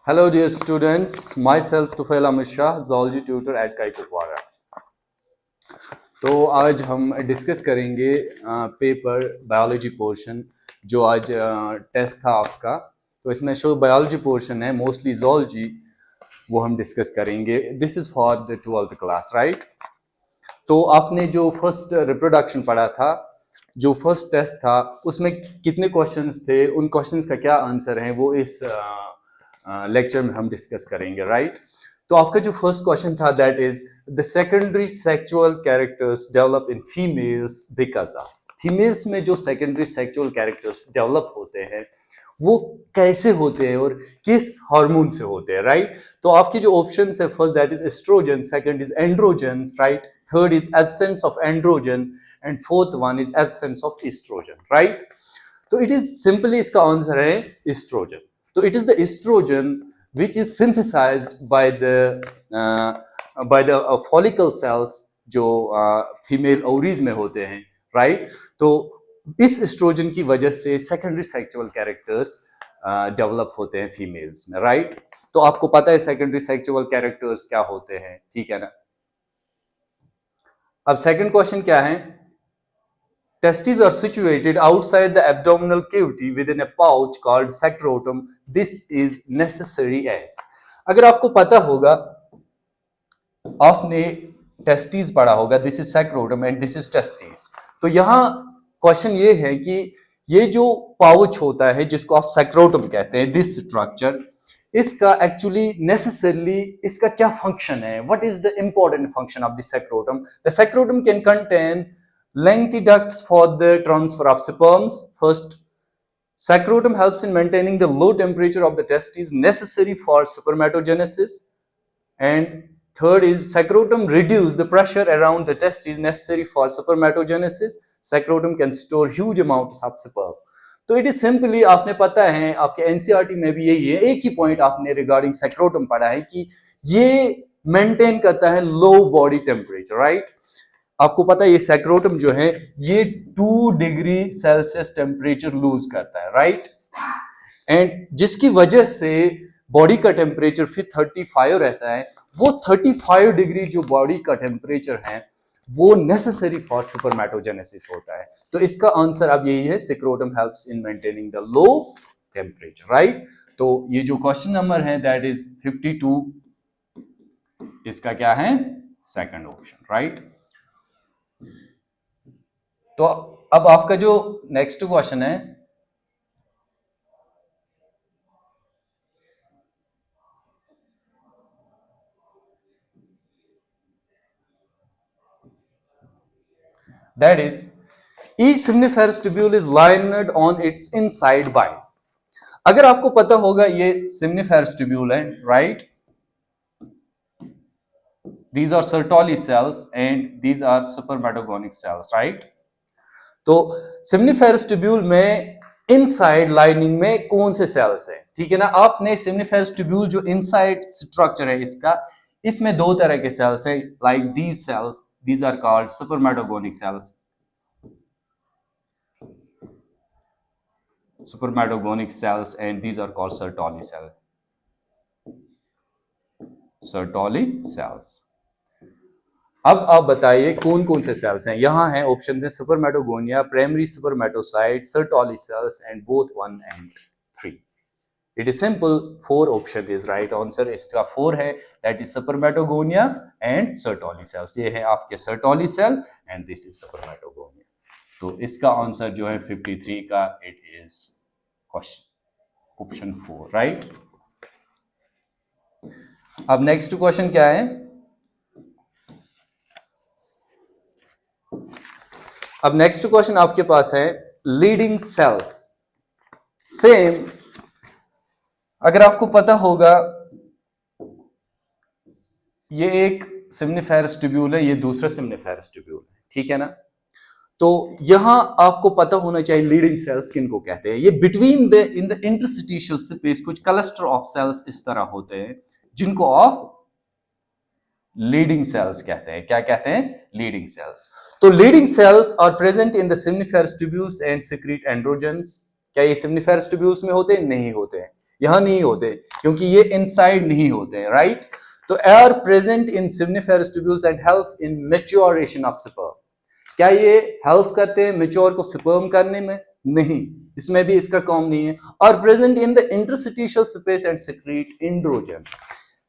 Hello dear students, myself Tufail Ahmed Shah, zoology tutor at Kai Kupwara। तो आज हम discuss करेंगे paper biology portion जो आज टेस्ट था आपका। तो इसमें जो बायोलॉजी पोर्शन है मोस्टली zoology वो हम डिस्कस करेंगे। This is for the 12th class, right. तो आपने जो फर्स्ट रिप्रोडक्शन पढ़ा था, जो फर्स्ट टेस्ट था, उसमें कितने क्वेश्चंस थे, उन क्वेश्चंस का क्या आंसर है वो इस लेक्चर में हम डिस्कस करेंगे, राइट। तो आपका जो फर्स्ट क्वेश्चन था that is the secondary sexual characters develop in females because of. Females में जो सेकेंडरी सेक्सुअल कैरेक्टर्स डेवलप होते हैं वो कैसे होते हैं और किस हार्मोन से होते हैं, राइट। तो आपकी जो ऑप्शन है first that is estrogen, second is androgen, right, third is absence of androgen and fourth one is absence of estrogen, right. तो इट इज सिंपली इसका आंसर है एस्ट्रोजन। तो it is the estrogen which is synthesized by the follicle cells जो female ovaries में होते हैं, right. तो इस एस्ट्रोजन की वजह से सेकेंडरी सेक्सुअल कैरेक्टर्स डेवलप होते हैं फीमेल्स में, राइट। तो आपको पता है सेकेंडरी सेक्सुअल कैरेक्टर्स क्या होते हैं, ठीक है ना। अब सेकंड क्वेश्चन क्या है, testes are situated outside the abdominal cavity within a pouch called sacrotum. This is necessary as। अगर आपको पता होगा, आपने टेस्टिस पढ़ा होगा, this is scrotum and this is testis. तो यहां क्वेश्चन ये है कि ये जो पाउच होता है जिसको आप सैक्रोटम कहते हैं, दिस स्ट्रक्चर, इसका एक्चुअली नेसेसरली इसका क्या फंक्शन है, what is the important function of the scrotum. The scrotum can contain lengthy ducts for the transfer of sperms. First, sacrotum helps in maintaining the low temperature of the testes necessary for spermatogenesis. And third is sacrotum reduce the pressure around the testes necessary for spermatogenesis. Sacrotum can store huge amounts of sperm. तो it is simply, आपने पता है आपके NCERT में भी यही है, एक ही पॉइंट आपने रिगार्डिंग सैक्रोटम पढ़ा है कि ये मेंटेन करता है लो बॉडी टेम्परेचर, राइट। आपको पता है ये सैक्रोटम जो है ये 2 डिग्री सेल्सियस टेम्परेचर लूज करता है, राइट। एंड जिसकी वजह से बॉडी का टेम्परेचर फिर 35 रहता है। वो 35 डिग्री जो बॉडी का टेम्परेचर है वो नेसेसरी फॉर स्पर्मेटोजेनेसिस होता है। तो इसका आंसर अब यही है, scrotum helps in maintaining the low temperature, right. तो ये जो क्वेश्चन नंबर है दैट इज 52, इसका क्या है, सेकंड ऑप्शन, राइट। तो अब आपका जो नेक्स्ट क्वेश्चन है, that is each seminiferous tubule is lined on its inside by। अगर आपको पता होगा ये seminiferous tubule है, right, these are Sertoli cells and these are spermatogonic cells, right। तो seminiferous tubule में इनसाइड लाइनिंग में कौन से सेल्स हैं, ठीक है ना। आपने seminiferous tubule जो इनसाइड स्ट्रक्चर है इसका, इसमें दो तरह के सेल्स हैं, like these cells, these are called spermatogonic cells, spermatogonic cells, and these are called Sertoli cells, Sertoli cells। अब आप बताइए कौन कौन से सेल्स हैं। यहां है ऑप्शन में spermatogonia, primary spermatocyte, Sertoli cells and both 1 and 3। It is simple, 4 option is right answer. इसका 4 है, that is spermatogonia and Sertoli cells. ये है आपके Sertoli cell and this is spermatogonia. तो इसका आंसर जो है 53 का, it is question option 4, right. अब नेक्स्ट क्वेश्चन क्या है, अब नेक्स्ट क्वेश्चन आपके पास है लीडिंग सेल्स। सेम, अगर आपको पता होगा ये एक सिम्निफेरस ट्यूब्यूल है, ये दूसरा सिम्निफेरस ट्यूब्यूल है, ठीक है ना। तो यहां आपको पता होना चाहिए लीडिंग सेल्स किनको कहते हैं। ये between the in the interstitial space कुछ क्लस्टर ऑफ सेल्स इस तरह होते हैं जिनको आप लीडिंग सेल्स कहते हैं। क्या कहते हैं, लीडिंग सेल्स। तो Leydig cells are present in the seminiferous tubules and secrete androgens. क्या ये सिम्निफेरस ट्यूब्यूल्स में होते हैं, नहीं होते हैं। यहां नहीं होते क्योंकि ये इनसाइड नहीं होते, राइट। तो are present in seminiferous tubules and help in maturation of sperm. क्या ये हेल्प करते हैं मैच्योर को स्पर्म करने में? नहीं, इसमें भी इसका काम नहीं है। और present in the interstitial space and secret androgens.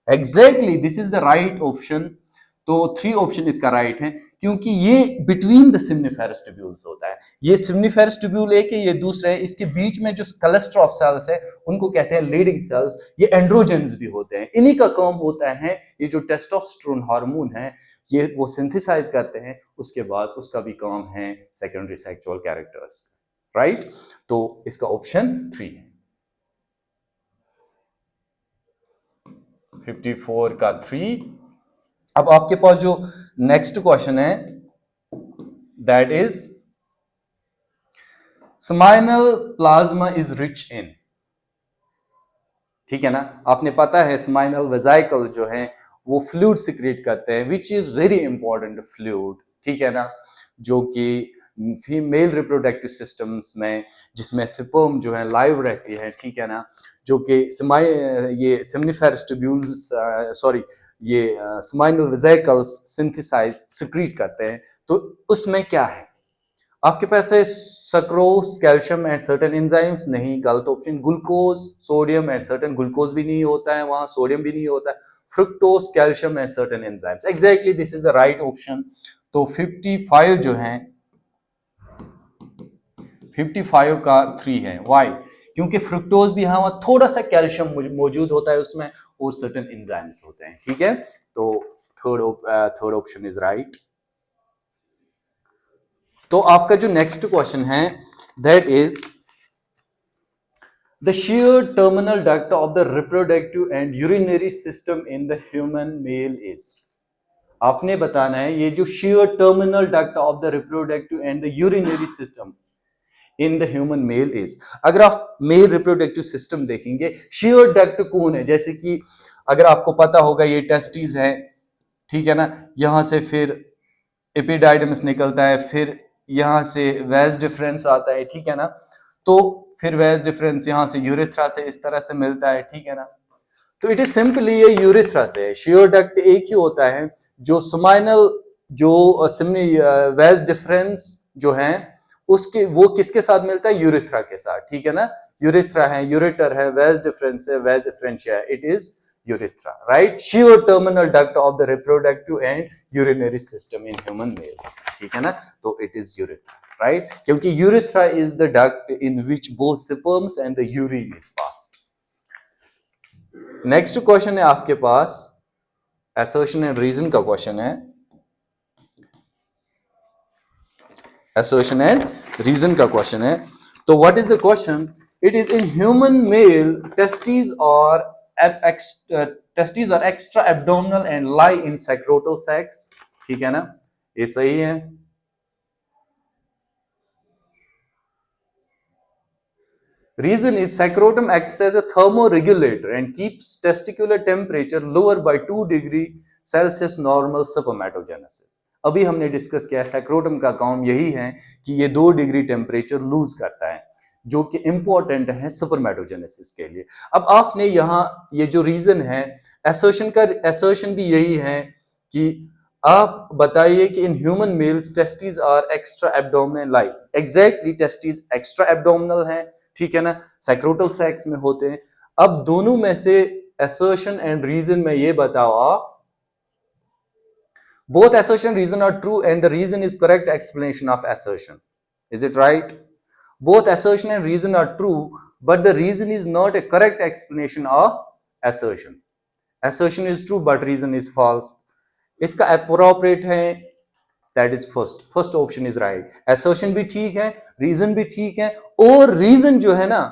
Exactly this is the right option. तो 3 ऑप्शन इसका राइट है क्योंकि ये बिटवीन द सिम्निफेरस ट्यूब्यूल्स होता है। ये सिम्निफेरस ट्यूब्यूल एक है, ये दूसरा है, इसके बीच में जो क्लस्टर ऑफ सेल्स है उनको कहते हैं लीडिंग सेल्स। ये एंड्रोजेंस भी होते हैं, इन्हीं का काम होता है ये जो टेस्टोस्टेरोन हार्मोन है ये वो सिंथेसाइज करते हैं, उसके बाद उसका भी काम है सेकेंडरी सेक्सुअल कैरेक्टर्स, राइट। तो इसका ऑप्शन 3 है। 54 का 3। अब आपके पास जो नेक्स्ट क्वेश्चन है that is seminal plasma is rich in, ठीक है ना। आपने पता है स्माइनल वेसिकल जो है वो फ्लूइड सिक्रेट करते हैं which is very important fluid, ठीक है ना, जो कि फीमेल रिप्रोडक्टिव सिस्टम्स में जिसमें स्पर्म जो है लाइव रहती है, ठीक है ना, जो कि ये सेमिनिफेरस ट्यूब्यूल्स सॉरी ये स्माइनल वेसिकल्स सिंथेसाइज सिक्रीट करते हैं। तो उसमें क्या है आपके पास है sucrose, calcium and certain enzymes, नहीं, गलत option. Glucose, sodium and certain, glucose भी नहीं होता है वहां, सोडियम भी नहीं होता है। Fructose, calcium and certain enzymes, exactly this is the right option. तो 55 जो है 55 का 3 है। वाई? क्योंकि फ्रुक्टोज भी हाँ थोड़ा सा कैल्शियम मौजूद होता है उसमें और सर्टेन एंजाइम्स होते हैं, ठीक है। तो थर्ड ऑप्शन इज राइट। तो आपका जो नेक्स्ट क्वेश्चन है that is the shear terminal duct of the reproductive and urinary system in the human male is। आपने बताना है ये जो shear terminal duct of the reproductive and the urinary system in the human male is। अगर आप mail reproductive system देखेंगे shear duct कौन है, जैसे कि अगर आपको पता होगा ये टेस्टिस है, ठीक है ना, यहां से फिर एपिडाइडमिस निकलता है, फिर यहां से वेज डिफरेंस आता है, ठीक है ना, तो फिर वेज डिफरेंस यहां से यूरेथ्रा से इस तरह से मिलता है, ठीक है ना। तो इट इज सिंपली ये यूरेथ्रा से shear duct एक ही होता है जो स्माइनल जो वेज डिफरेंस जो है उसके वो किसके साथ मिलता है, यूरेथ्रा के साथ, ठीक है ना। यूरेथ्रा है, यूरेटर है, वेज डिफरेंस है, वेज डिफरेंशिया है, it is urethra, right? shear terminal duct of the reproductive and urinary system in human males, ठीक है ना। तो it is urethra, right? क्योंकि urethra is the duct in which both sperms and the urine is passed। Next question है आपके पास assertion and reason का question है। assertion and reason का क्वेश्चन है। तो what is the question? It is in human male testes or testes are extra abdominal and lie in sacrotal sacs, ठीक है ना, ये सही है। Reason is sacrotum acts as a thermoregulator and keeps testicular temperature lower by 2 degree Celsius normal spermatogenesis। अभी हमने discuss किया सैक्रोटम का काम यही है कि ये 2 डिग्री टेम्परेचर लूज करता है जो कि इंपॉर्टेंट है स्पर्मेटोजेनेसिस के लिए। अब आपने यहाँ ये जो रीजन है असर्शन भी यही है कि आप बताइए कि in human males testis are extra abdominal like, exactly testis extra abdominal है, ठीक है ना, सैक्रोटल सेक्स में होते हैं। अब दोनों में से assertion and reason में ये बताओ आप, both assertion reason are true and the reason is correct explanation of assertion, is it right? Both assertion and reason are true but the reason is not a correct explanation of assertion। assertion is true but reason is false। इसका appropriate है that is first option is right। assertion भी ठीक है, reason भी ठीक है, और reason जो है ना,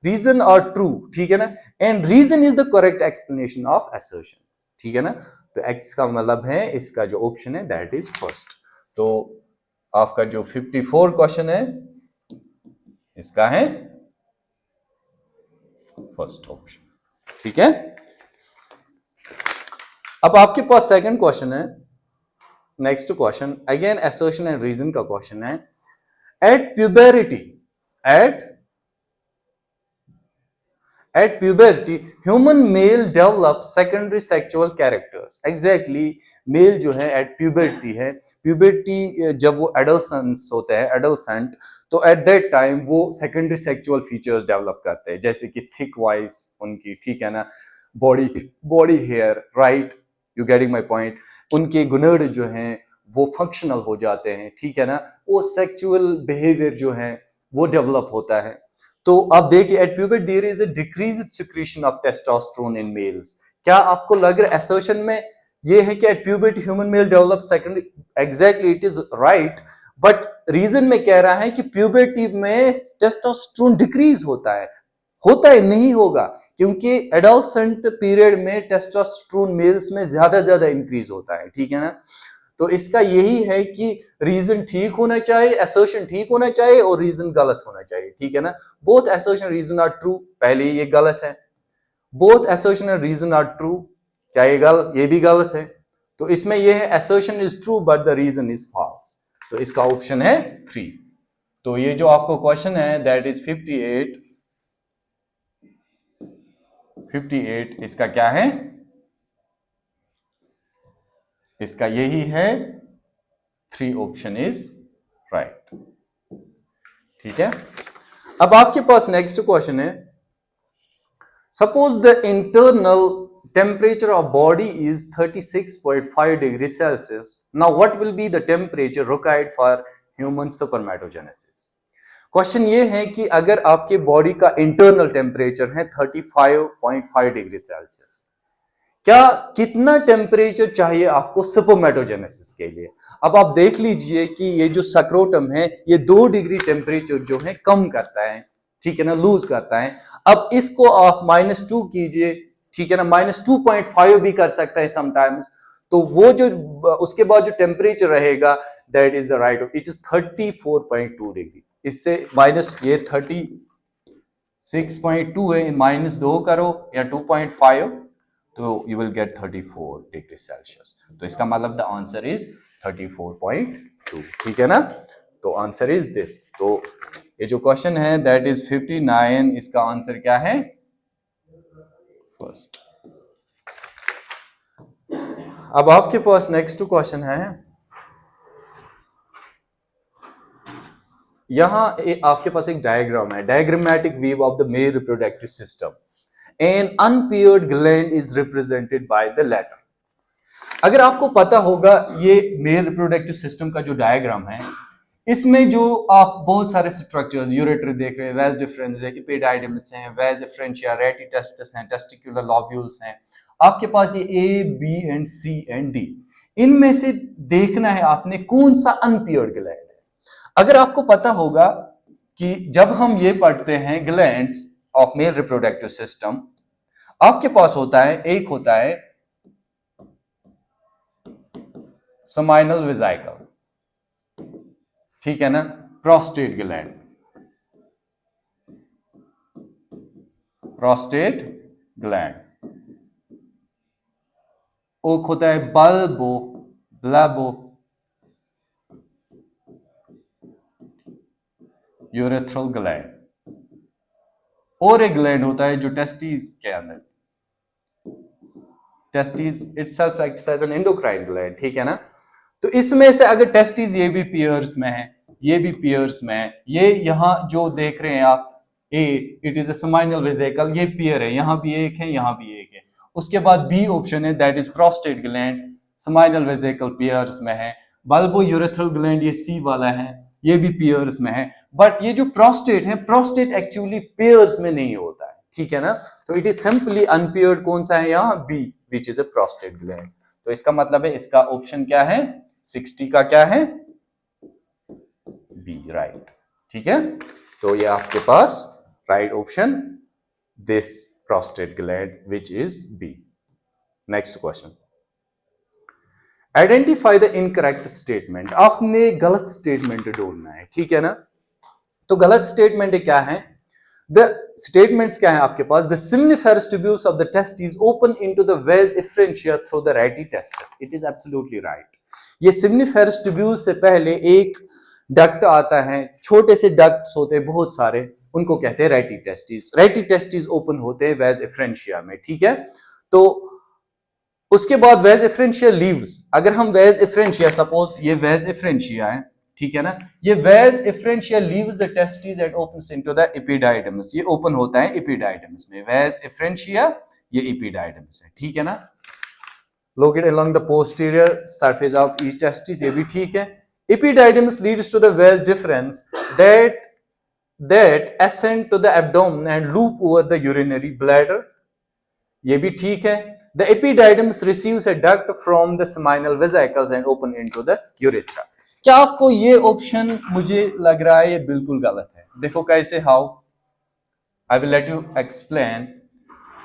reason are true, ठीक है ना, and reason is the correct explanation of assertion, ठीक है ना। तो x का मतलब है इसका जो ऑप्शन है दैट इज फर्स्ट। तो आपका जो 54 क्वेश्चन है इसका है फर्स्ट ऑप्शन, ठीक है। अब आपके पास सेकंड क्वेश्चन है, next question again assertion and reason का क्वेश्चन है। At puberty At puberty, human male develop secondary sexual characters. Exactly, male जो है at puberty है, puberty जब वो adolescence होता है, adolescent, तो at that time वो secondary sexual features develop करते हैं, जैसे कि thick voice उनकी, ठीक है ना, body hair, right, you getting my point, उनके गुनड जो हैं वो फंक्शनल हो जाते हैं, ठीक है ना, वो सेक्सुअल बिहेवियर जो है वो डेवलप होता है। तो आप देखिए at puberty there is a decreased secretion of testosterone in males. क्या आपको लग रहा है असर्शन में ये है कि at puberty human male develop secondary? Exactly, it is right, but reason में कह रहा है कि प्यूबर्टी में टेस्टोस्टेरोन डिक्रीज होता है नहीं होगा, क्योंकि एडोलसेंट पीरियड में टेस्टोस्टेरोन मेल्स में ज्यादा इंक्रीज होता है, ठीक है ना। तो इसका यही है कि रीजन ठीक होना चाहिए, असर्शन ठीक होना चाहिए और रीजन गलत होना चाहिए, ठीक है ना। Both assertion reason are true, पहले ये गलत है, both assertion and reason are true, क्या ये भी गलत है। तो इसमें ये है assertion is true but the reason is false, तो इसका ऑप्शन है 3। तो ये जो आपको क्वेश्चन है दैट इज 58, इसका क्या है, इसका यही है 3 ऑप्शन इज राइट, ठीक है। अब आपके पास नेक्स्ट क्वेश्चन है, suppose the internal temperature of body is 36.5 degree Celsius, now what will be the temperature required for human spermatogenesis. Question ये है कि अगर आपके बॉडी का इंटरनल टेम्परेचर है 35.5 डिग्री सेल्सियस, क्या कितना टेम्परेचर चाहिए आपको स्पर्मेटोजेनेसिस के लिए। अब आप देख लीजिए कि ये जो सक्रोटम है ये 2 डिग्री टेम्परेचर जो है कम करता है, ठीक है ना, लूज करता है। अब इसको आप -2 कीजिए, ठीक है ना, -2.5 भी कर सकता है समटाइम्स, तो वो जो उसके बाद जो टेम्परेचर रहेगा that is the right, it is 34.2 degree. इससे माइनस ये 36.2 है, -2 करो या 2.5, तो you will get 34 degree Celsius. तो इसका मतलब द आंसर इज 34.2, ठीक है ना। तो आंसर इज दिस। तो ये जो क्वेश्चन है दैट इज 59, इसका आंसर क्या है, फर्स्ट। अब आपके पास नेक्स्ट क्वेश्चन है, यहां आपके पास एक डायग्राम है, diagrammatic view of the male reproductive system, an unpaired gland is represented by the letter. अगर आपको पता होगा ये मेल रिप्रोडक्टिव सिस्टम का जो डायग्राम है, इसमें जो आप बहुत सारे स्ट्रक्चर्स यूरेटर देख रहे हैं, वेज डिफरेंस है, एपिडाइडिमस है, वेज डिफरेंशिया, रेटिटेस्टस हैं, टेस्टिकुलर लॉब्यूल्स हैं, आपके पास ये A B and C and D, इनमें से देखना है आपने कौन सा अनपेयर्ड ग्लैंड है। अगर आपको पता होगा कि जब हम ये पढ़ते हैं glands of male reproductive system, आपके पास होता है, एक होता है समाइनल वेसिकल, ठीक है ना, प्रोस्टेट ग्लैंड, प्रोस्टेट ग्लैंड, एक होता है ब्लबो यूरेथ्रल ग्लैंड, और एक ग्लैंड होता है जो टेस्टिस के अंदर, testis itself acts as an endocrine gland, ठीक है ना। तो इसमें से अगर टेस्टिस ये भी पेयर्स में है, ये भी पेयर्स में है, ये यहां जो देख रहे हैं आप A, it is a seminal vesicle, ये पेयर है, यहां भी एक है, यहां भी एक है। उसके बाद बी ऑप्शन है that is prostate gland, seminal vesicle pairs में है। बल्बो यूरेथ्रल ग्लैंड ये सी वाला है, ये भी पेयर्स में है। बट ये जो प्रोस्टेट है, प्रोस्टेट एक्चुअली पेयर्स में नहीं होता है, ठीक है ना। तो इट इज सिंपली अनपेयर्ड, कौन सा है यहाँ, B, which is a prostate gland. तो इसका मतलब है इसका ऑप्शन क्या है, 60 का क्या है, बी, राइट, ठीक है। तो ये आपके पास right option, this prostate gland which is B. Next question, identify the incorrect statement. आपने गलत स्टेटमेंट ढूंढना है, ठीक है ना। तो गलत स्टेटमेंट क्या है, द स्टेटमेंट्स क्या है आपके पास, the seminiferous tubules of the testes open into the vas efferentia through the retitestis, it is absolutely right। ये seminiferous tubules से पहले एक डक्ट आता है, छोटे से डक्ट्स होते हैं बहुत सारे, उनको कहते हैं रेटी टेस्टिस। रेटी टेस्टिस ओपन होते हैं वेज एफ्रेंशिया में, ठीक है। तो उसके बाद वेज एफ्रेंशिया लीव्स, अगर हम वेज एफ्रेंशिया, सपोज ये वेज एफ्रेंशिया है, ठीक है ना, ये vas efferentia leaves the testis and opens into the epididymis. ये ओपन होता है एपिडाइडमस में, वेज एफ्रेंशिया ये एपिडाइडमस है, ठीक है ना। Located along the posterior surface of each testis, ये भी ठीक है। Epididymis leads to the vas deferens that ascend to the abdomen and loop over the urinary bladder, ये भी ठीक है। The epididymis receives a duct from the seminal vesicles and open into the urethra। क्या आपको ये option मुझे लग रहा है ये बिल्कुल गलत है? देखो कैसे, how, I will let you explain.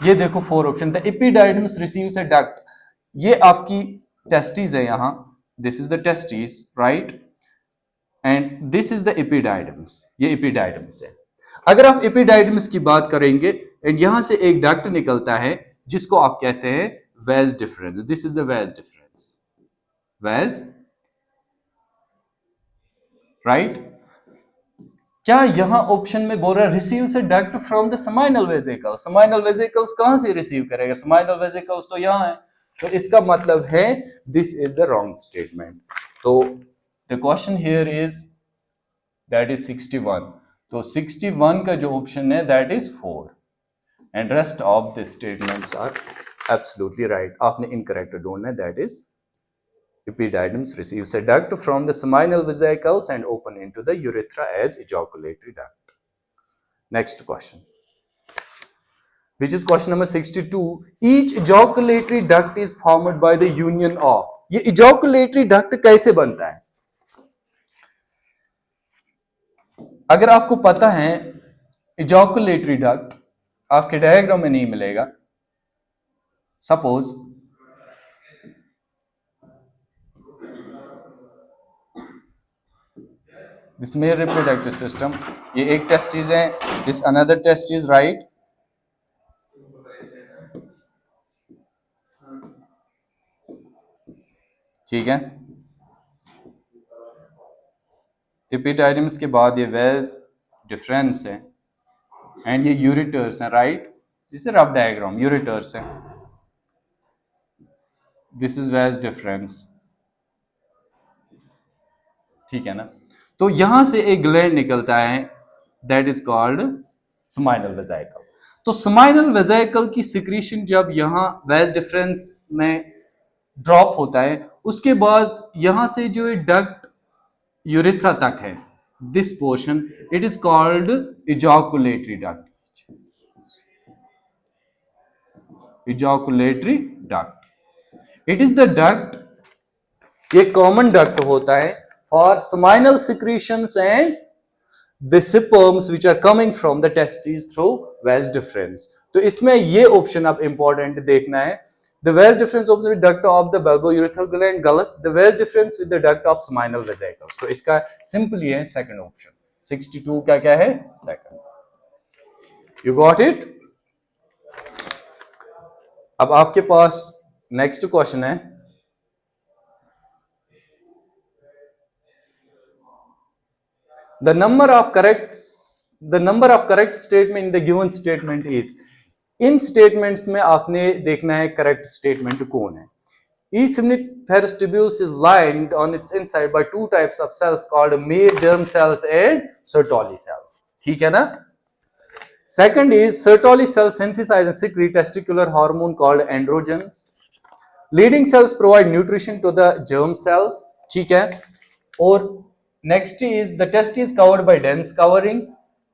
ये देखो 4 option, the epididymis receives a duct, ये आपकी टेस्टिस है यहां, this is the testis, right, and this is the epididymis, ये एपिडाइडमस है। अगर आप एपिडाइडमस की बात करेंगे एंड यहां से एक डक्ट निकलता है जिसको आप कहते हैं vas deferens, this is the vas deferens, vas, right. क्या यहां ऑप्शन में बोल रहा है receives a duct from the seminal vesicles? Seminal vesicles कहां से रिसीव करेगा? सेमाइनल वेसिकल्स तो यहां है, तो इसका मतलब है this is the wrong statement. तो the question here is that is 61, तो 61 का जो ऑप्शन है that is 4 and rest of the statements are absolutely right. आपने इनकरेक्ट ढूंढना है, that is epididymis receives a duct from the seminal vesicles and open into the urethra as ejaculatory duct. Next question, which is question number 62. Each ejaculatory duct is formed by the union of, ये ejaculatory duct कैसे बनता है? अगर आपको पता है ejaculatory duct, आपके diagram में नहीं मिलेगा। Suppose this mail reproductive system, ये एक टेस्टिस है, दिस अनदर टेस्टिस, राइट। ठीक है, एपिडाइडमस के बाद ये वेज डिफरेंस है एंड ये यूरेटर्स है, right. This is rough diagram, ureters है, दिस इज वेज डिफरेंस, ठीक है ना। तो यहां से एक ग्लैंड निकलता है that is called seminal vesicle. तो सेमाइनल वेसिकल की सिक्रीशन जब यहां वेज डिफरेंस में ड्रॉप होता है, उसके बाद यहां से जो डक्ट यूरेथ्रा तक है, this portion, it is called ejaculatory duct, ejaculatory duct, it is the duct, ये कॉमन डक्ट होता है for seminal secretions and the sperms which are coming from the testes through vas deferens। तो इसमें ये option अब important देखना है, the vas deferens of the duct of the bulbourethral gland, गलत, the vas deferens with the duct of seminal vesicles। तो इसका simply है सेकंड ऑप्शन, 62 का क्या है? सेकंड। You got it. अब आपके पास नेक्स्ट क्वेश्चन है, the number of correct statement in the given statement is, in statements में आपने देखना है करेक्ट स्टेटमेंट कौन है। Each seminiferous tubules is lined on its inside by 2 types of cells called male germ cells and Sertoli cells, ठीक है ना। Second is Sertoli cells synthesize and secrete testicular hormone called androgens। Leading cells provide nutrition to the germ cells, ठीक है। और next is the testis covered by dense covering,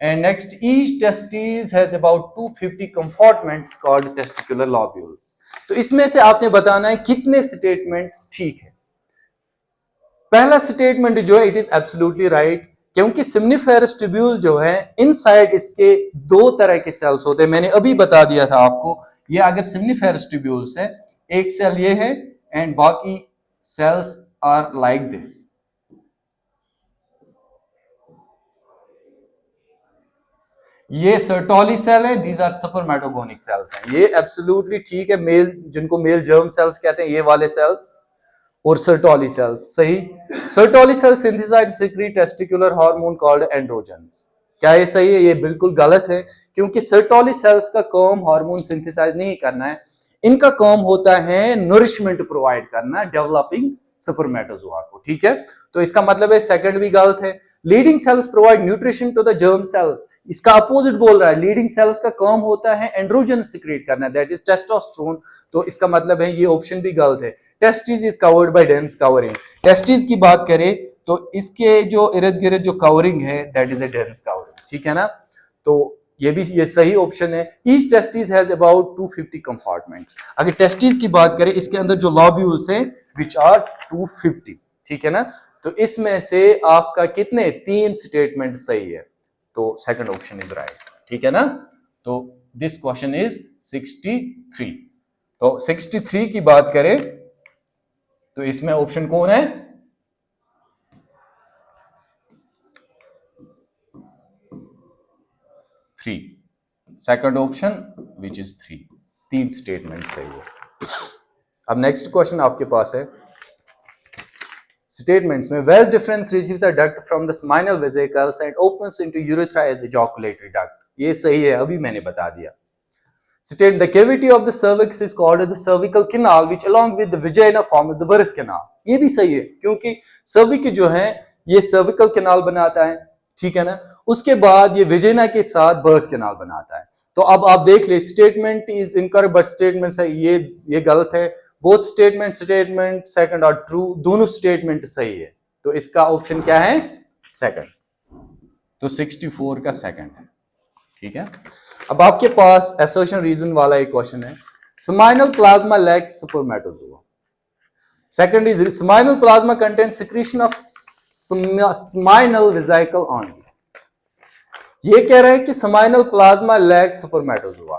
and next each testis has about 250 compartments called testicular lobules। तो इसमें से आपने बताना है कितने स्टेटमेंट्स ठीक है। पहला स्टेटमेंट जो है इट इज एब्सोल्युटली राइट, क्योंकि सिम्निफेरस ट्यूब्यूल जो है इनसाइड इसके 2 तरह के सेल्स होते हैं, मैंने अभी बता दिया था आपको। ये अगर सिम्निफेरस ट्यूब्यूल्स है, एक सेल ये है एंड बाकी सेल्स आर लाइक दिस, ये सर्टोली सेल है, दीज आर स्पर्मेटोगोनिक सेल्स हैं। ये एब्सोल्युटली ठीक है, मेल, जिनको मेल जर्म सेल्स कहते हैं, ये वाले सेल्स। और सर्टोली सेल्स, सही। Sertoli cells synthesize secrete testicular hormone called androgens. क्या ये सही है? ये बिल्कुल गलत है, क्योंकि सर्टोली सेल्स का काम हार्मोन सिंथेसाइज नहीं करना है, इनका काम होता है नरिशमेंट प्रोवाइड करना डेवलपिंग स्पर्मेटोजोआ को, ठीक है। तो इसका मतलब है सेकंड भी गलत है। Leydig cells provide nutrition to the germ cells, इसका अपोजिट बोल रहा है। लीडिंग सेल्स का काम होता है एंड्रोजन सिक्रीट करना, दैट इज टेस्टोस्टेरोन। तो इसका मतलब है ये ऑप्शन भी गलत है। Testis is covered by dense covering. Testis की बात करें तो इसके जो इर्द गिर्द जो कवरिंग है that is a dense covering, ठीक है ना। तो ये सही ऑप्शन है। Each testis has about 250 compartments. अगर टेस्टिस की बात करें, इसके अंदर जो लॉब्यूल्स हैं विच आर 250, ठीक है ना। तो इसमें से आपका कितने 3 स्टेटमेंट सही है, तो सेकंड ऑप्शन इज राइट, ठीक है ना। तो दिस क्वेश्चन इज 63। तो 63 की बात करें तो इसमें ऑप्शन कौन है? 3, second option which is 3। 3 statement सही है। अब नेक्स्ट क्वेश्चन आपके पास है स्टेटमेंट्स में vas deferens receives a duct from the seminal vesicles and opens into urethra as ejaculatory duct. ये सही है, अभी मैंने बता दिया। State the cavity of the cervix is called the cervical canal which along with the vagina forms the birth canal। ये भी सही है, क्योंकि cervix जो है ये cervical canal बनाता है, ठीक है ना। उसके बाद ये vagina के साथ birth canal बनाता है। तो अब आप देख ले, statement is incorrect but statement ये गलत है। बोथ स्टेटमेंट सेकंड और ट्रू, दोनों स्टेटमेंट सही है। तो इसका ऑप्शन क्या है? सेकंड। तो 64 का सेकंड है, ठीक है। अब आपके पास एसर्शन रीजन वाला एक क्वेश्चन है। Seminal plasma lacks spermatozoa. Second is seminal plasma contains secretion of seminal vesicle only. ये कह रहा है कि seminal plasma lacks spermatozoa.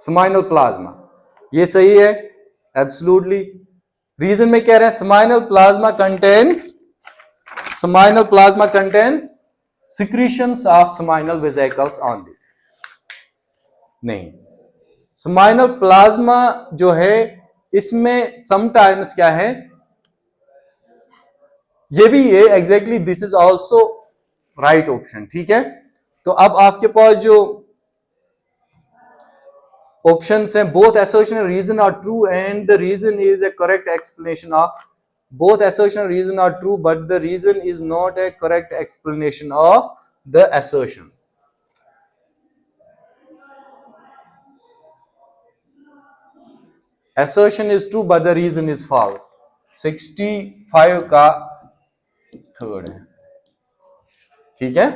Seminal plasma, ये सही है एब्सोल्युटली। रीजन में कह रहे हैं seminal plasma contains secretions of seminal vesicles only। नहीं, seminal plasma जो है इसमें sometimes क्या है, ये भी है exactly this is also right option, ठीक है। तो अब आपके पास जो options हैं, both assertion and reason are true and the reason is a correct explanation of both assertion and reason are true but the reason is not a correct explanation of the assertion। assertion is true but the reason is false। 65 का third है, ठीक है।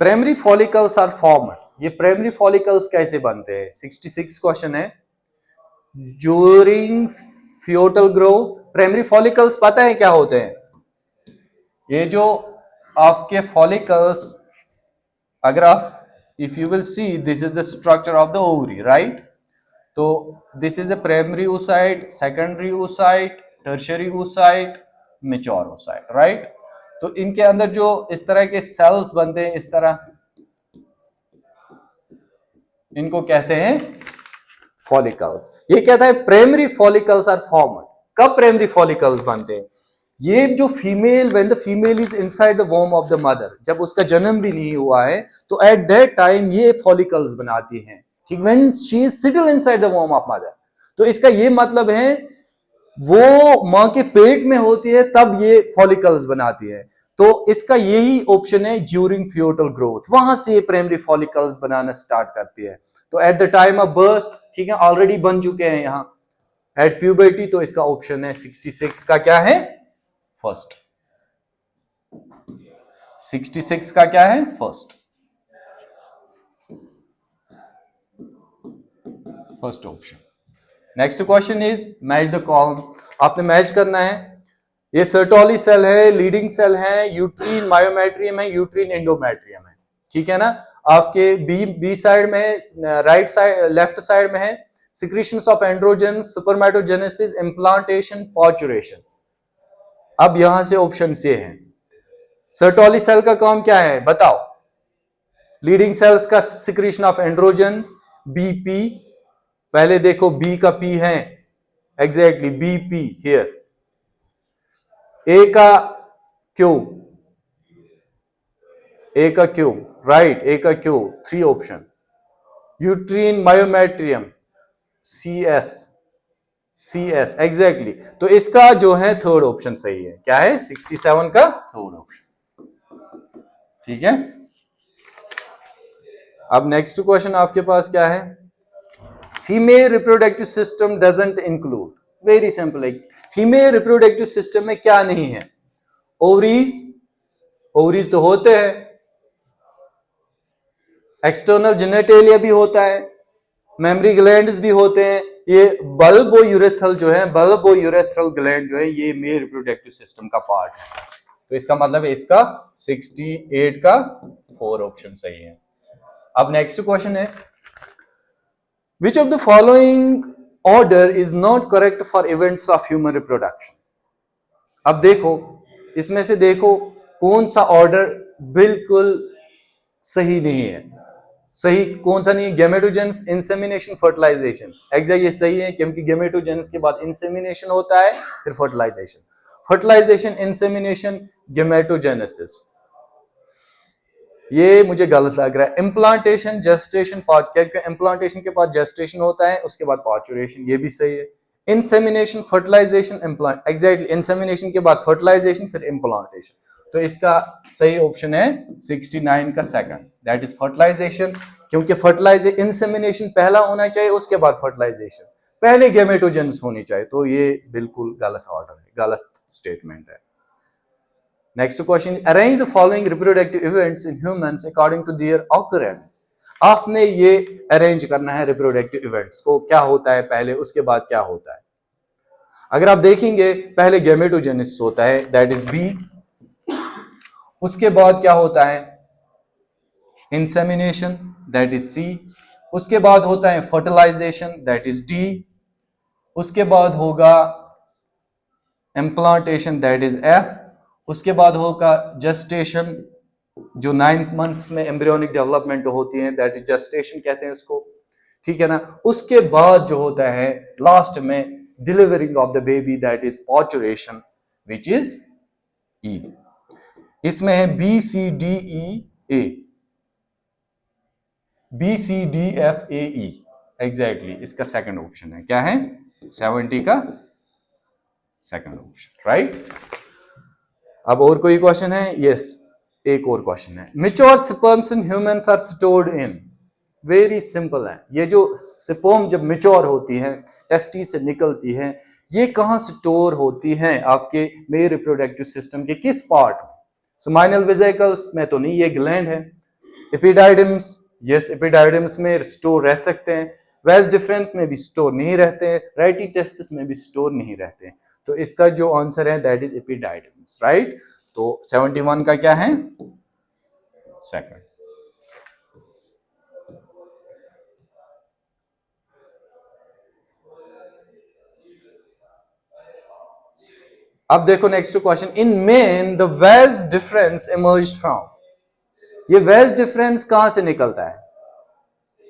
Primary follicles are formed, ये primary follicles कैसे बनते हैं? 66 question है। During foetal growth. Primary follicles पता है क्या होते हैं? ये जो आपके फॉलिकल्स, अगर आप if you will see this is the structure of the ovary, right? तो this is a primary oocyte, secondary oocyte, tertiary oocyte, mature oocyte, right? तो इनके अंदर जो इस तरह के सेल्स बनते हैं, इस तरह इनको कहते हैं फॉलिकल्स। ये कहता है प्राइमरी फॉलिकल्स आर फॉर्म्ड। कब प्राइमरी फॉलिकल्स बनते हैं? ये जो female, when the female is inside the वोम of the mother, जब उसका जन्म भी नहीं हुआ है तो एट दैट टाइम ये फॉलिकल्स बनाती हैं, ठीक। When she is still inside the वोम of mother, तो इसका ये मतलब है वो मां के पेट में होती है तब ये फॉलिकल्स बनाती है। तो इसका यही ऑप्शन है ड्यूरिंग फ्यूटल ग्रोथ, वहां से प्राइमरी फॉलिकल्स बनाना स्टार्ट करती है। तो at the time of birth, ठीक है, ऑलरेडी बन चुके हैं यहां एट प्यूबर्टी। तो इसका ऑप्शन है 66 का क्या है? फर्स्ट। 66 का क्या है? First. First option. Next question is match the column. आपने मैच करना है। ये सर्टोली सेल है, लीडिंग सेल है, यूट्रीन मायोमेट्रियम है, यूट्रीन एंडोमेट्रियम है, ठीक है ना। आपके बी साइड में, राइट साइड, लेफ्ट साइड में है secretions of androgen, spermatogenesis, implantation, parturition. अब यहां से ऑप्शन से हैं। सर्टोली सेल का काम क्या है बताओ? लीडिंग सेल्स का सिक्रीशन ऑफ एंड्रोजन, बीपी, पहले देखो बी का पी है, एग्जैक्टली बीपी हियर। ए का क्यू, ए का क्यू, राइट, ए का Q, 3 option. Uterine myometrium, C S, C S, exactly. तो इसका जो है थर्ड ऑप्शन सही है, क्या है 67 का थर्ड ऑप्शन। ठीक है। अब नेक्स्ट क्वेश्चन आपके पास क्या है, female reproductive system doesn't include, very simple है, फीमेल रिप्रोडक्टिव सिस्टम में क्या नहीं है, ओवरीज, ओवरीज तो होते हैं, एक्सटर्नल जेनेटेलिया भी होता है, मेमरी ग्लैंड्स भी होते हैं, ये बल्बो यूरेथ्रल जो है, बल्बो यूरेथ्रल ग्लैंड जो है, ये मेल रिप्रोडक्टिव सिस्टम का पार्ट है। तो इसका मतलब है इसका 68 का 4 ऑप्शन सही है। अब नेक्स्ट क्वेश्चन है, which of the following order is not correct for events of human reproduction. अब देखो, इसमें से देखो कौन सा ऑर्डर बिल्कुल सही नहीं है। सही कौन सा नहीं है, गेमेटोजेनेसिस, इंसेमिनेशन, फर्टिलाइजेशन। एग्जैक्ट ये सही है, क्योंकि गेमेटोजेनेसिस के बाद इंसेमिनेशन होता है, फिर फर्टिलाइजेशन, फर्टिलाइजेशन, इंसेमिनेशन, गेमेटोजेनेसिस। ये मुझे गलत लग रहा है। इम्प्लांटेशन, जेस्टेशन, इम्प्लांटेशन के बाद जेस्टेशन होता है, उसके बाद पार्चुरेशन, ये भी सही है। Insemination, fertilization, implant, exactly insemination के बाद फर्टिलाइजेशन, फिर इम्प्लांटेशन। तो इसका सही ऑप्शन है 69 का सेकंड, दैट इज फर्टिलाइजेशन। क्योंकि फर्टिलाइजेशन, इंसेमिनेशन पहला होना चाहिए, उसके बाद फर्टिलाइजेशन, पहले गेमेटोजेनेसिस होनी चाहिए। तो ये बिल्कुल गलत ऑर्डर है, गलत स्टेटमेंट है। Next question, arrange the following reproductive events in humans according to their occurrence. आपने ये अरेंज करना है रिप्रोडक्टिव इवेंट्स को, क्या होता है पहले, उसके बाद क्या होता है। अगर आप देखेंगे, पहले गेमेटोजेनेसिस होता है, दैट इज बी, उसके बाद क्या होता है, इंसेमिनेशन, दैट इज सी, उसके बाद होता है फर्टिलाइजेशन, दैट इज डी, उसके बाद होगा इम्प्लांटेशन, दैट इज एफ, उसके बाद होगा जेस्टेशन, जो 9 मंथ्स में एम्ब्रियोनिक डेवलपमेंट होती है, दैट इज जेस्टेशन कहते हैं उसको, ठीक है ना। उसके बाद जो होता है लास्ट में delivering of the baby, that is parturition, which is E. इसमें है B C D E A, B C D F A E, exactly इसका सेकंड ऑप्शन है, क्या है 70 का सेकंड ऑप्शन, राइट। अब और कोई क्वेश्चन है, यस, एक और क्वेश्चन है, mature sperms in humans are stored in, very simple है। ये जो स्पर्म जब मैच्योर होती है, टेस्टी से निकलती है, ये कहां स्टोर होती है, आपके मेल रिप्रोडक्टिव सिस्टम के किस पार्ट में, स्माइनल वेसिकल्स में तो नहीं, ये ग्लैंड है। एपिडाइडिम्स, यस, एपिडाइडिम्स में स्टोर रह सकते हैं, वेस डिफरेंस में भी स्टोर नहीं रहते हैं, रेटी टेस्टिस में भी स्टोर नहीं रहते हैं। तो इसका जो आंसर है दैट इज एपिडाइडिम्स, राइट। तो 71 का क्या है, सेकंड। अब देखो next question, in main the vas difference emerge from, ये वेज डिफरेंस कहां से निकलता है,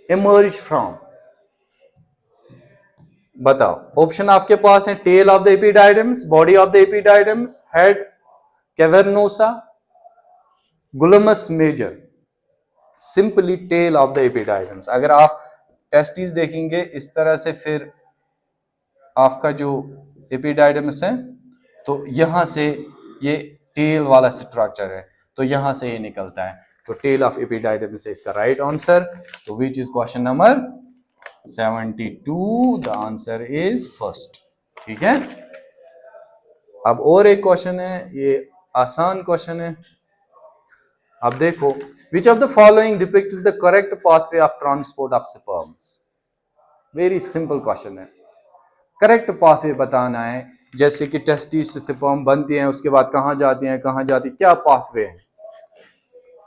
इमर्ज फ्रॉम, बताओ। ऑप्शन आपके पास है, tail of the epididymis, body of the epididymis, head, cavernosa, glomus major, simply tail of the epididymis. अगर आप टेस्टिस देखेंगे इस तरह से, फिर आपका जो एपिडाइडम्स है, तो यहां से ये टेल वाला स्ट्रक्चर है, तो यहां से ये निकलता है, तो टेल ऑफ एपिडाइडम्स है इसका राइट आंसर। तो which is question number 72, the answer is first, ठीक है। अब और एक क्वेश्चन है, ये आसान क्वेश्चन है। अब देखो, which of the following depicts the correct pathway of transport of sperms, very simple question है, करेक्ट पाथवे बताना है। जैसे कि टेस्टिस से स्पर्म बनती हैं, उसके बाद कहां जाती हैं, कहां जाती, क्या पाथवे है।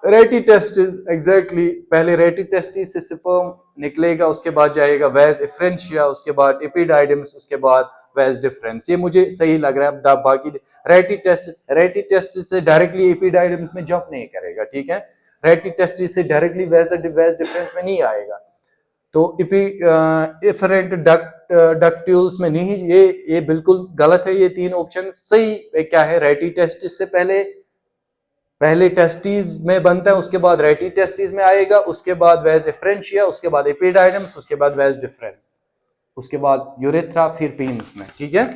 रेटी टेस्टिस, एग्जैक्टली, पहले रेटी टेस्टिस से स्पर्म निकलेगा, उसके बाद जाएगा वेज इफ्रेंशिया, उसके बाद एपिडाइडम्स, उसके बाद वेज डिफरेंस। ये मुझे सही लग रहा है। बाकी रेटी टेस्टिस से डायरेक्टली एपिडाइडम्स में जंप नहीं करेगा, ठीक है। रेटी टेस्टिस से डायरेक्टली वेज डिफरेंस में नहीं आएगा। तो इफरेंट डक्ट्यूल्स में नहीं, ये बिल्कुल गलत है। ये तीन ऑप्शन सही क्या है, रेटी टेस्टिस से पहले टेस्टिस में बनता है, उसके बाद रेटी टेस्टिस में आएगा, उसके बाद वेज एफरेंशिया, उसके बाद एपिडाइडम्स, उसके बाद वेज डिफरेंस, उसके बाद यूरेथ्रा, फिर पीन्स में। ठीक है,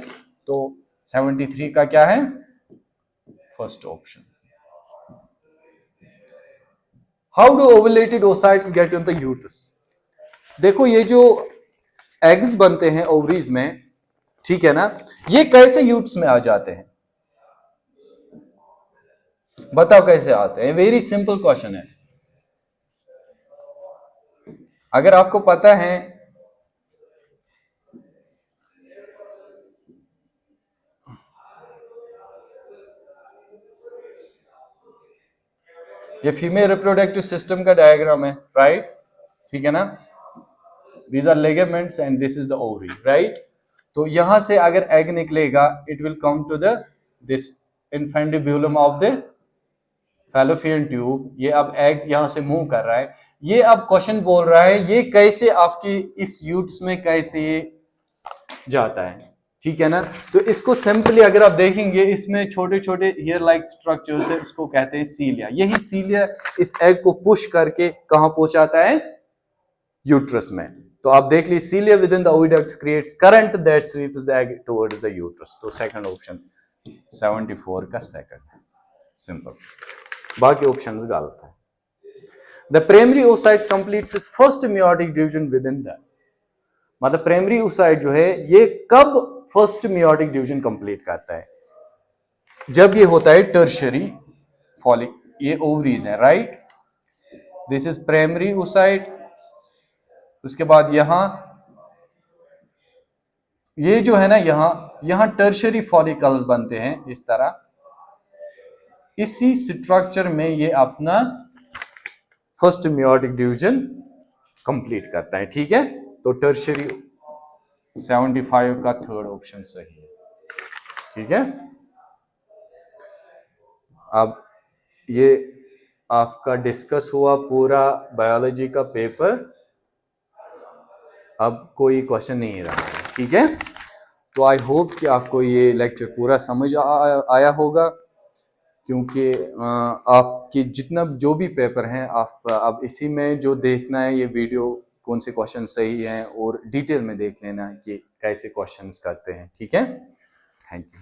तो 73 का क्या है, first option. How do ovulated oocytes get in the uterus? देखो ये जो एग्स बनते हैं ओवरीज में, ठीक है ना, ये कैसे यूट्स में आ जाते हैं, बताओ कैसे आते हैं? वेरी सिंपल क्वेश्चन है। अगर आपको पता है, ये फीमेल रिप्रोडक्टिव सिस्टम का डायग्राम है, राइट? ठीक है ना, these are ligaments and this is the ovary, right? तो यहां से अगर एग निकलेगा, it will come to the this infundibulum of the fallopian tube. ये अब एग यहां से मूव कर रहा है। ये अब क्वेश्चन बोल रहा है ये कैसे आपकी इस यूट्स में कैसे जाता है, ठीक है ना? तो इसको सिंपली अगर आप देखेंगे, इसमें छोटे छोटे हेयर लाइक स्ट्रक्चर्स है, उसको कहते हैं सीलिया। यही सीलिया इस एग को पुश करके कहां पहुंचाता है, यूट्रस में। तो आप देख लीजिए, cilia within the oviducts creates current that sweeps the egg towards the uterus. तो सेकंड ऑप्शन 74 का सेकंड है, सिंपल। बाकी ऑप्शंस गलत है। The primary oocytes completes its first meiotic division within the, मतलब प्राइमरी oocyte जो है ये कब फर्स्ट meiotic division कंप्लीट करता है, जब ये होता है टर्शियरी फॉलिक, ये ओवरीज है, right? This is primary oocyte। उसके बाद यहां ये जो है ना, यहां टर्शियरी फॉलिकल्स बनते हैं इस तरह। इसी स्ट्रक्चर में ये अपना फर्स्ट meiotic डिवीजन कंप्लीट करता है, ठीक है? तो टर्शियरी 75 का थर्ड ऑप्शन सही है, ठीक है? अब ये आपका डिस्कस हुआ पूरा बायोलॉजी का पेपर। अब कोई क्वेश्चन नहीं रहा है, ठीक है? तो आई होप कि आपको ये लेक्चर पूरा समझ आया होगा, क्योंकि आपकी जितना जो भी पेपर हैं, आप अब इसी में जो देखना है ये वीडियो, कौन से क्वेश्चन सही हैं, और डिटेल में देख लेना कि कैसे क्वेश्चंस करते हैं, ठीक है? Thank you.